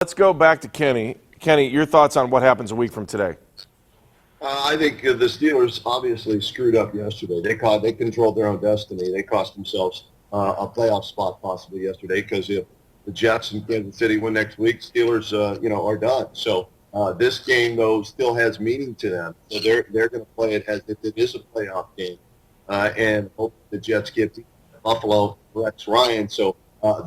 Let's go back to Kenny. Kenny, your thoughts on what happens a week from today? I think the Steelers obviously screwed up yesterday. They controlled their own destiny. They cost themselves a playoff spot possibly yesterday because if the Jets and Kansas City win next week, Steelers are done. So this game though still has meaning to them. So they're going to play it as if it is a playoff game and hope the Jets get to Buffalo Rex Ryan. So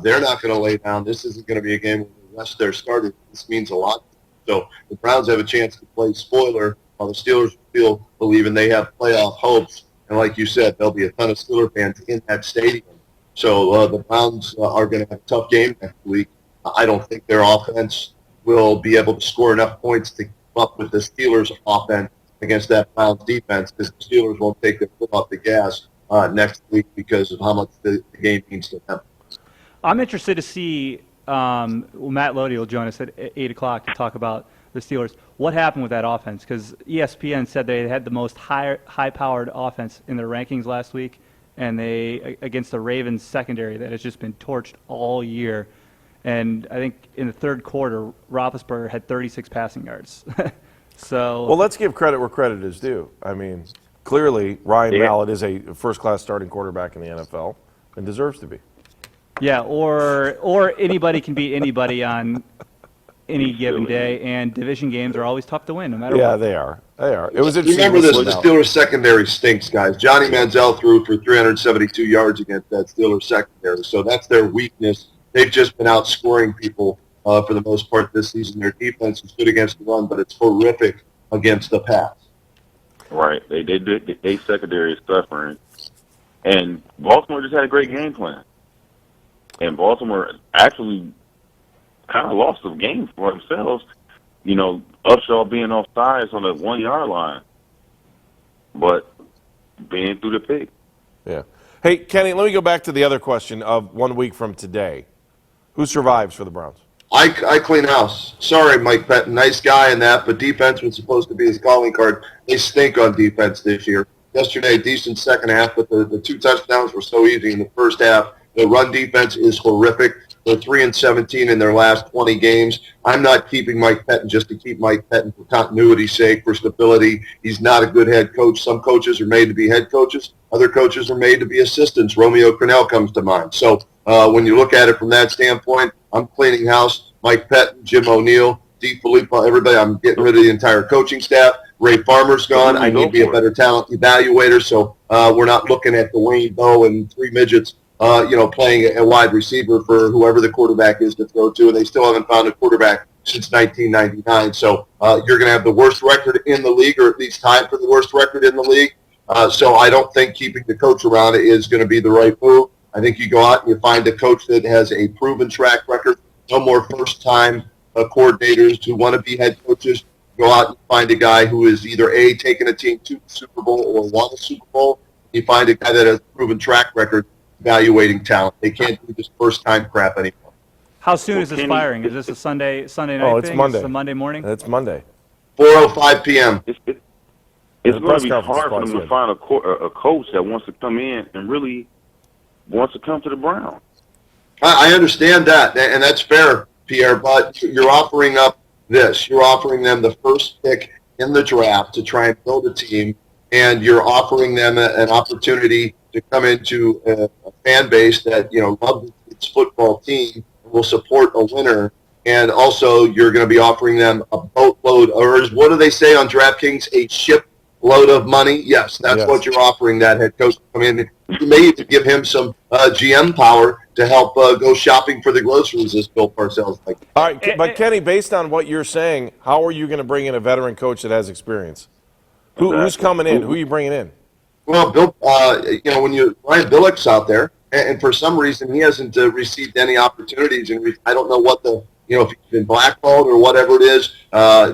they're not going to lay down. This isn't going to be a game where they rest their starters. This means a lot. So the Browns have a chance to play spoiler. While the Steelers still believing they have playoff hopes. And like you said, there'll be a ton of Steelers fans in that stadium. So the Browns are going to have a tough game next week. I don't think their offense will be able to score enough points to keep up with the Steelers' offense against that Browns defense because the Steelers won't take their foot off the gas next week because of how much the game means to them. I'm interested to see Matt Lodi will join us at 8 o'clock to talk about the Steelers. What happened with that offense? Because ESPN said they had the most high-powered offense in their rankings last week, and they against the Ravens secondary that has just been torched all year. And I think in the third quarter, Roethlisberger had 36 passing yards. Well, let's give credit where credit is due. I mean, clearly Ryan Mallett is a first-class starting quarterback in the NFL and deserves to be. Yeah, or anybody can beat anybody on any given day, and division games are always tough to win, no matter what. Yeah, they are. They are. It was Remember this: the Steelers secondary stinks, guys. Johnny Manziel threw for 372 yards against that Steelers secondary, so that's their weakness. They've just been outscoring people for the most part this season. Their defense is good against the run, but it's horrific against the pass. Right. They secondary is suffering, and Baltimore just had a great game plan, and Baltimore actually kind of lost the game for themselves. You know, Upshaw being off sides on the 1 yard line, but being through the pick. Yeah. Hey, Kenny, let me go back to the other question of 1 week from today. Who survives for the Browns? I clean house. Sorry, Mike Pettin, nice guy in that, but defense was supposed to be his calling card. They stink on defense this year. Yesterday, a decent second half, but the two touchdowns were so easy in the first half. The run defense is horrific. They're 3-17 in their last 20 games. I'm not keeping Mike Pettin just to keep Mike Pettin for continuity's sake, for stability. He's not a good head coach. Some coaches are made to be head coaches. Other coaches are made to be assistants. Romeo Crennel comes to mind. So when you look at it from that standpoint, I'm cleaning house. Mike Pettin, Jim O'Neill, Steve Filippo, everybody. I'm getting rid of the entire coaching staff. Ray Farmer's gone. I need to be a better talent evaluator. So we're not looking at Dwayne Bowe and three midgets playing a wide receiver for whoever the quarterback is to throw to, and they still haven't found a quarterback since 1999. So you're going to have the worst record in the league, or at least tied for the worst record in the league. So I don't think keeping the coach around is going to be the right move. I think you go out and you find a coach that has a proven track record. No more first-time coordinators who want to be head coaches. Go out and find a guy who is either A, taking a team to the Super Bowl or won a Super Bowl. You find a guy that has a proven track record evaluating talent. They can't do this first-time crap anymore. How soon is this firing? Is this a Sunday night thing? It's Monday. Is it a Monday morning? It's Monday. 4:05 p.m. It's going to be hard for them to find a coach that wants to come in and really wants to come to the Browns. I understand that, and that's fair, Pierre, but you're offering up this. You're offering them the first pick in the draft to try and build a team, and you're offering them an opportunity to come into a fan base that, loves its football team and will support a winner. And also you're going to be offering them a boatload, or what do they say on DraftKings, a shipload of money? Yes, that's what you're offering that head coach to come in. You may even give him some GM power to help go shopping for the groceries, as Bill Parcells like. All right, but Kenny, based on what you're saying, how are you going to bring in a veteran coach that has experience? Who's coming in? Who are you bringing in? Well, Bill, when Ryan Billick's out there, and for some reason he hasn't received any opportunities, and I don't know what if he's been blackballed or whatever it is.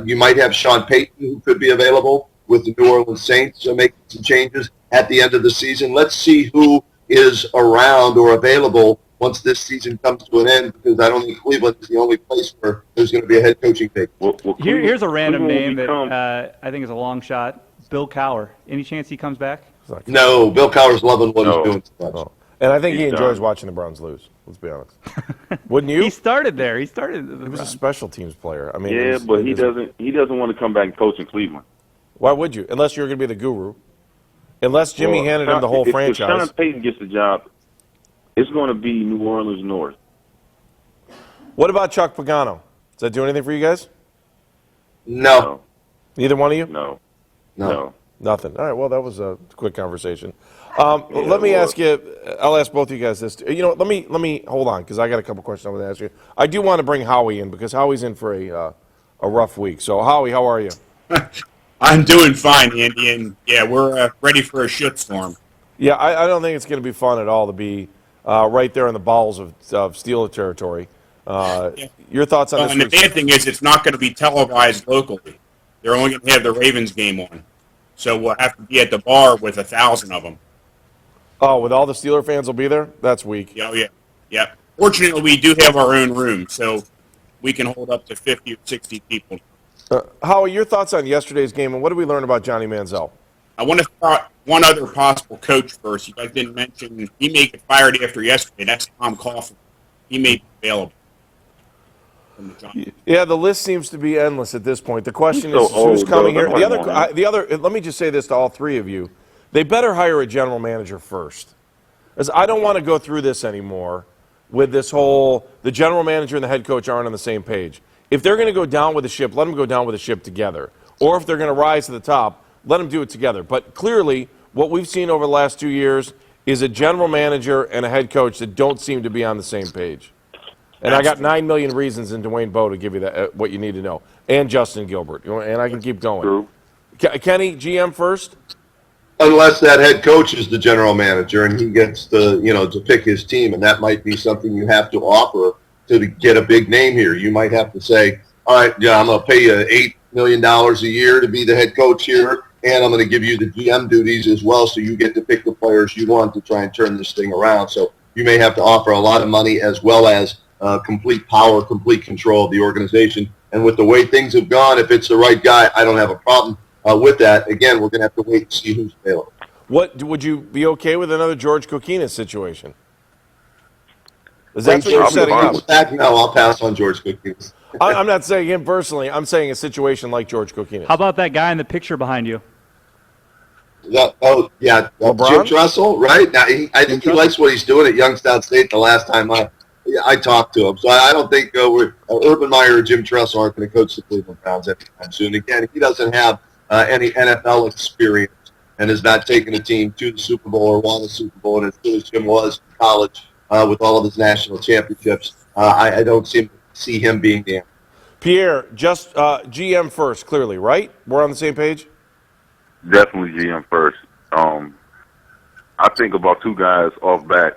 You might have Sean Payton, who could be available with the New Orleans Saints, making some changes at the end of the season. Let's see who is around or available once this season comes to an end, because I don't think Cleveland is the only place where there's going to be a head coaching pick. Here's a random name that I think is a long shot. Bill Cowher. Any chance he comes back? No, Bill Cowher's loving what he's doing. And I think he enjoys watching the Browns lose. Let's be honest. Wouldn't you? He started there. He started. He was a special teams player. I mean, Yeah, but he doesn't want to come back and coach in Cleveland. Why would you? Unless you're going to be the guru. Unless Jimmy handed him the whole franchise. If Sean Payton gets the job, it's going to be New Orleans North. What about Chuck Pagano? Does that do anything for you guys? No. Neither one of you? No. Nothing. All right. Well, that was a quick conversation. Let me ask you. I'll ask both of you guys this. You know, let me hold on because I got a couple questions I want to ask you. I do want to bring Howie in because Howie's in for a rough week. So Howie, how are you? I'm doing fine, Andy, and yeah, we're ready for a shitstorm. Yeah, I don't think it's going to be fun at all to be right there in the bowels of Steeler territory. Your thoughts on this? And the bad thing is, it's not going to be televised locally. They're only going to have the Ravens game on, so we'll have to be at the bar with 1,000 of them. Oh, with all the Steeler fans will be there? That's weak. Yeah. Fortunately, we do have our own room, so we can hold up to 50 or 60 people. Howie, your thoughts on yesterday's game, and what did we learn about Johnny Manziel? I want to start one other possible coach first. You guys didn't mention he may get fired after yesterday. That's Tom Coughlin. He may be available. Yeah, the list seems to be endless at this point. The question He's is so who's old, coming though. here. Nobody The other. Let me just say this to all three of you: they better hire a general manager first, as I don't want to go through this anymore with this whole the general manager and the head coach aren't on the same page. If they're going to go down with the ship, let them go down with the ship together. Or if they're going to rise to the top, let them do it together. But clearly, what we've seen over the last 2 years is a general manager and a head coach that don't seem to be on the same page. And I got 9 million reasons in Dwayne Bowe to give you that what you need to know, and Justin Gilbert, and I can keep going. True. Kenny, GM first. Unless that head coach is the general manager and he gets to pick his team, and that might be something you have to offer to get a big name here. You might have to say, all right, yeah, I'm going to pay you $8 million a year to be the head coach here, and I'm going to give you the GM duties as well, so you get to pick the players you want to try and turn this thing around. So you may have to offer a lot of money as well as complete power, complete control of the organization. And with the way things have gone, if it's the right guy, I don't have a problem with that. Again, we're going to have to wait and see who's available. Would you be okay with another George Kokinis situation? Is that what you're setting up? No, I'll pass on George Kokinis. I'm not saying him personally. I'm saying a situation like George Kokinis. How about that guy in the picture behind you? LeBron? Jim Tressel, right? Now, I think he likes what he's doing at Youngstown State the last time I talked to him. So I don't think Urban Meyer or Jim Tressel aren't going to coach the Cleveland Browns anytime soon. Again, he doesn't have any NFL experience and has not taken a team to the Super Bowl or won the Super Bowl. And as good as Jim was in college with all of his national championships, I don't see him being the answer. Pierre, just GM first, clearly, right? We're on the same page? Definitely GM first. I think about two guys off back,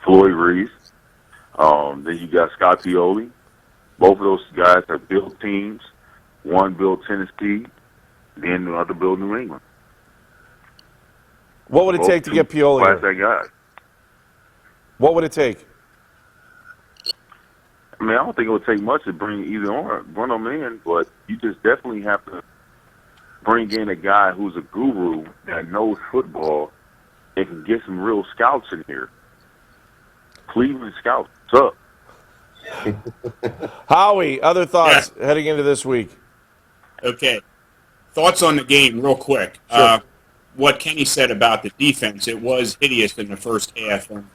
Floyd Reese. Then you got Scott Pioli. Both of those guys have built teams. One built Tennessee, then the other built New England. What would it take to get Pioli? Class guys. What would it take? I mean, I don't think it would take much to bring either one of them in, but you just definitely have to bring in a guy who's a guru that knows football and can get some real scouts in here. Cleveland scouts, what's up? Howie, other thoughts heading into this week? Okay. Thoughts on the game real quick. Sure. What Kenny said about the defense, it was hideous in the first half. And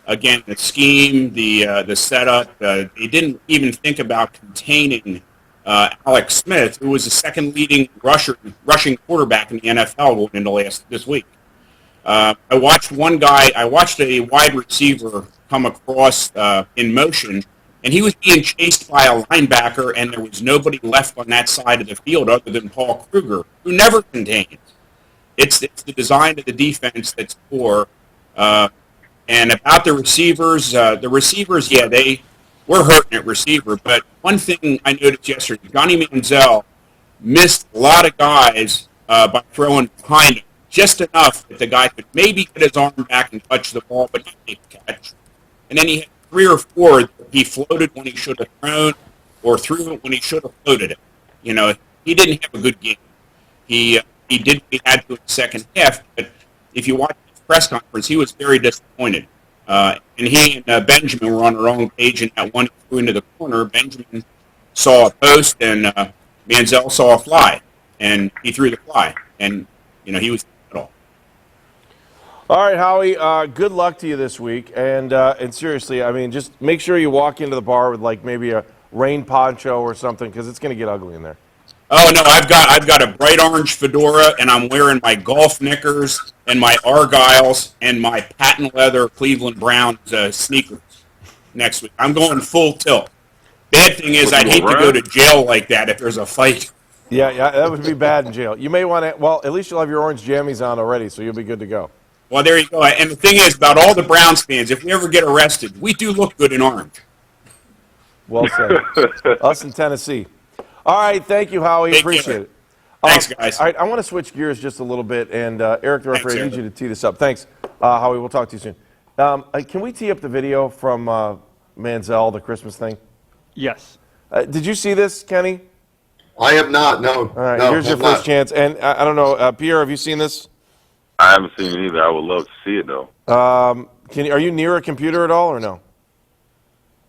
again, the scheme, the setup, they didn't even think about containing Alex Smith, who was the second leading rushing quarterback in the NFL going into this week. I watched a wide receiver come across in motion, and he was being chased by a linebacker, and there was nobody left on that side of the field other than Paul Kruger, who never contains. It's the design of the defense that's poor. And about the receivers, they were hurting at receiver. But one thing I noticed yesterday, Johnny Manziel missed a lot of guys by throwing behind him, just enough that the guy could maybe get his arm back and touch the ball, but not make a catch. And then he had 3 or 4 that he floated when he should have thrown, or threw it when he should have floated it. You know, he didn't have a good game. He did what he had to in the second half, but if you watch his press conference, he was very disappointed. And he and Benjamin were on their own page, and that one he threw into the corner, Benjamin saw a post, and Manziel saw a fly, and he threw the fly, and he was at all. All right, Howie, good luck to you this week. And seriously, I mean, just make sure you walk into the bar with like maybe a rain poncho or something, because it's going to get ugly in there. Oh no, I've got a bright orange fedora, and I'm wearing my golf knickers and my Argyles and my patent leather Cleveland Browns sneakers next week. I'm going full tilt. Bad thing is, I'd hate to go to jail like that if there's a fight. Yeah, that would be bad in jail. You may want to. Well, at least you'll have your orange jammies on already, so you'll be good to go. Well, there you go. And the thing is, about all the Browns fans, if we ever get arrested, we do look good in orange. Well said. Us in Tennessee. All right, thank you, Howie. Appreciate it. Thanks, guys. All right, I want to switch gears just a little bit, and Eric, the referee, I need you to tee this up. Thanks, Howie. We'll talk to you soon. Can we tee up the video from Manziel, the Christmas thing? Yes. Did you see this, Kenny? I have not. No. All right, no, here's your I'm first not. chance. And I don't know, Pierre, have you seen this? I haven't seen it either. I would love to see it though. Are you near a computer at all, or no?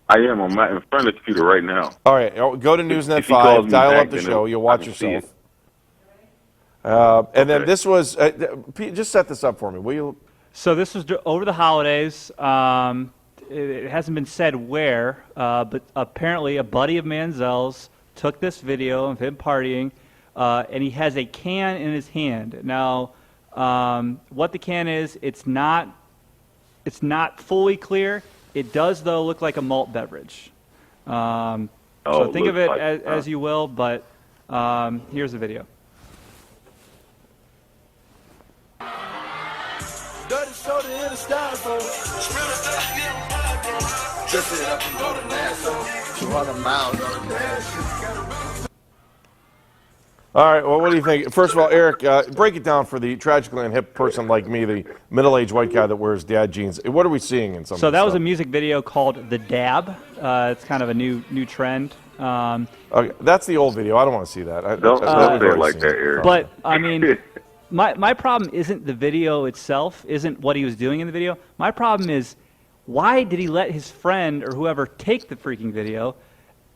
I am. I'm in front of the computer right now. All right, go to If NewsNet he calls 5, me dial back, up the then show. You'll I watch can see yourself. And then Okay. this was, just set this up for me, will you? So this was over the holidays. It hasn't been said where, but apparently a buddy of Manziel's took this video of him partying, and he has a can in his hand. Now, what the can is, it's not fully clear. It does, though, look like a malt beverage. So think of it as you will, but here's the video. Dirty soda in a styrofoam. Dress it up and go to Nassau. 200 miles on the dash. All right, well, what do you think? First of all, Eric, break it down for the tragically unhip person like me, the middle-aged white guy that wears dad jeans. What are we seeing in some So of this that was a stuff? music video called The Dab. It's kind of a new trend. Okay, that's the old video. I don't want to see that. Don't we've say already it like seen that, Eric. But, I mean, my problem isn't the video itself, isn't what he was doing in the video. My problem is, why did he let his friend or whoever take the freaking video?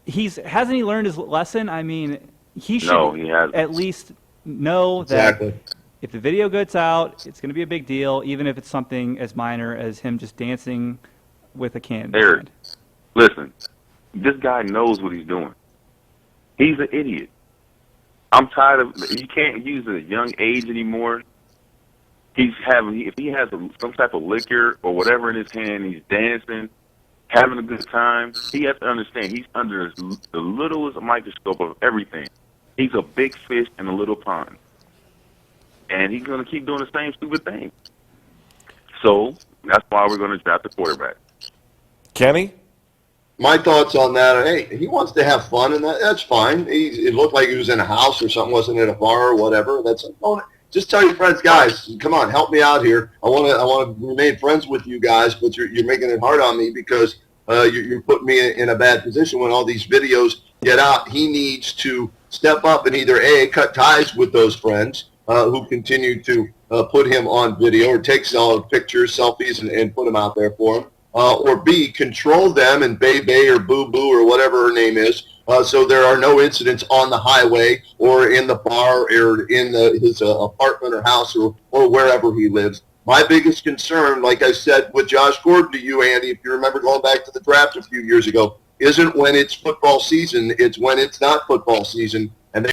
Hasn't he learned his lesson? I mean, he should No, he hasn't. at least know that Exactly. if the video gets out, it's going to be a big deal, even if it's something as minor as him just dancing with a can. in his Eric, hand. listen, this guy knows what he's doing. He's an idiot. I'm tired of. You can't use a young age anymore. If he has some type of liquor or whatever in his hand, he's dancing, having a good time. He has to understand he's under the littlest microscope of everything. He's a big fish in a little pond, and he's going to keep doing the same stupid thing. So that's why we're going to draft the quarterback. Kenny? My thoughts on that, hey, he wants to have fun, and that's fine. It looked like he was in a house or something, wasn't at a bar or whatever. Just tell your friends, guys, come on, help me out here. I want to remain friends with you guys, but you're making it hard on me because you're putting me in a bad position when all these videos get out. He needs to step up and either A, cut ties with those friends who continue to put him on video or take pictures, selfies, and put them out there for him. Or B, control them and Bay or Boo Boo or whatever her name is, so there are no incidents on the highway or in the bar or in his apartment or house or wherever he lives. My biggest concern, like I said with Josh Gordon to you, Andy, if you remember going back to the draft a few years ago, isn't when it's football season, it's when it's not football season.